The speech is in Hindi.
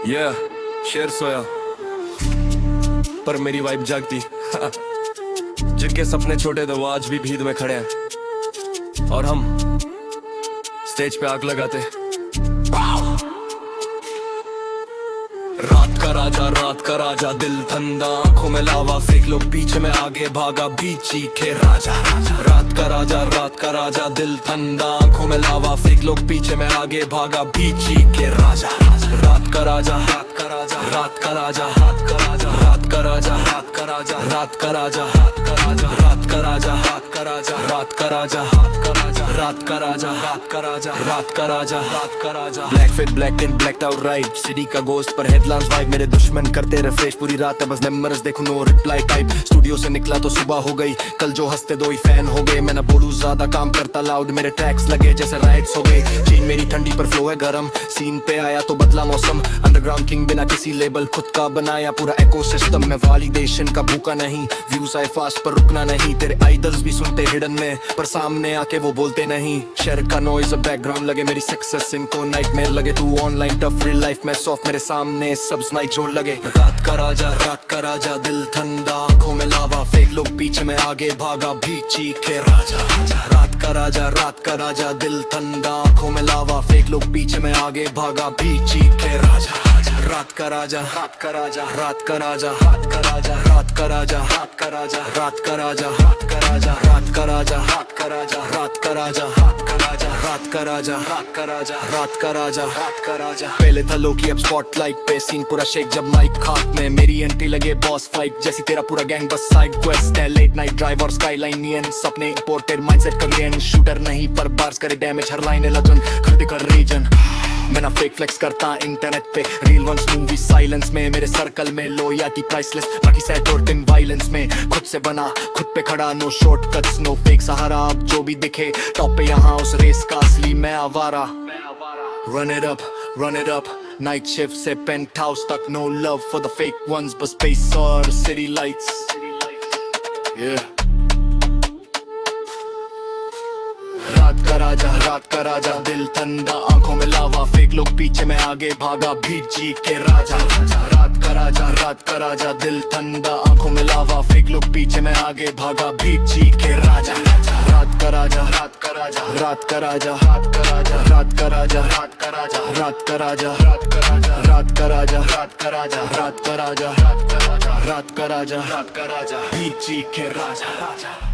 शेर सोया पर मेरी वाइब जागती। जिनके सपने छोटे थे वो आज भी भीड़ में खड़े हैं और हम स्टेज पे आग लगाते। रात का राजा दिल ठंडा, आंखों में लावा फेंक लो पीछे में आगे भागा भी चीखे राजा। रात का राजा दिल ठंडा, आंखों में लावा फेंक लो पीछे में आगे भागा भी चीखे राजा। रात का राजा रात का राजा रात का राजा रात का राजा रात का राजा रात का राजा रात का राजा रात का राजा रात का राजा रात का राजा रात का राजा रात का राजा रात का राजा रात का राजा रात का राजा रात का राजा। Black fit black and blacked out right, city का गोस्ट पर हेडलाइंस वाइब। मेरे दुश्मन करते रिफ्रेश पूरी रात है बस नंबर्स देखो नो रिप्लाई टाइप। स्टूडियो से निकला तो सुबह हो गई, कल जो हंसते दो ही फैन हो गए। मैं ना बोलूं ज्यादा काम करता लाउड, मेरे ट्रैक्स लगे जैसे राइट्स हो गए। चीन मेरी ठंडी पर फ्लो है गरम, सीन पे आया तो बदला मौसम। अंडरग्राउंड किंग बिना किसी लेबल, खुद का बनाया पूरा इकोसिस्टम। मैं वैलिडेशन का भूखा नहीं, व्यूज आए फास्ट पर रुकना नहीं। तेरे आइडल्स भी सुनते हिडन में पर सामने आके वो बोलते नहीं। शहर का नॉइज बैकग्राउंड लगे मेरी सक्सेस इनको नाइटमेयर लगे। तू ऑनलाइन टफ रियल लाइफ में सॉफ्ट, मेरे सामने सब स्नाइक जोड़ लगे। रात का राजा दिल ठंडा, आंखों में लावा फेंक लो पीछे में आगे भागा भी चीखे राजा। रात का राजा दिल ठंडा, आंखों में लावा फेंक लो पीछे में आगे भागा भी चीखे राजा। रात का राजा रात का राजा रात का राजा रात का राजा रात का राजा रात का राजा रात का राजा रात का राजा रात का राजा रात का राजा रात का राजा रात का राजा रात का राजा रात का राजा रात का राजा रात का राजा। पहले था लोकी अब स्पॉटलाइट पे, सीन पूरा शेक जब माइक खाक में। मेरी एंट्री लगे बॉस फाइट जैसी, तेरा पूरा गैंग बस साइड क्वेस्ट है। लेट नाइट ड्राइव और स्काईलाइन नियन, सपने इंपोर्टेड माइंडसेट करियन। शूटर नहीं पर बार्स करे डैमेज, हर लाइन लेजेंड क्रिटिकल रीजन। मैं ना फेक फ्लेक्स करता इंटरनेट पे, रियल वंस मूवी साइलेंस में। मेरे सर्कल में लॉयल्टी प्राइसलेस, बाकी सेट और इन वायलेंस में। खुद से बना खुद पे खड़ा, नो शॉर्टकट्स नो फेक सहारा। अब जो भी दिखे टॉप पे यहाँ उस रेस का असली मैं आवारा। Run it up night shift से पेंट हाउस तक, no love for the fake ones बस स्पेस और सिटी लाइट्स। रात का राजा दिल ठंडा, आंखों में लावा फेंक लो पीछे में आगे भागा भी जी के राजा। रात का राजा दिल ठंडा, आंखों में लावा फेंक लो पीछे में आगे भागा भी जी के राजा। रात का राजा रात का राजा रात का राजा रात का राजा रात का राजा रात का राजा रात का राजा रात का राजा रात का राजा रात का राजा रात का राजा रात का राजा रात का राजा रात का राजा भी जी के राजा।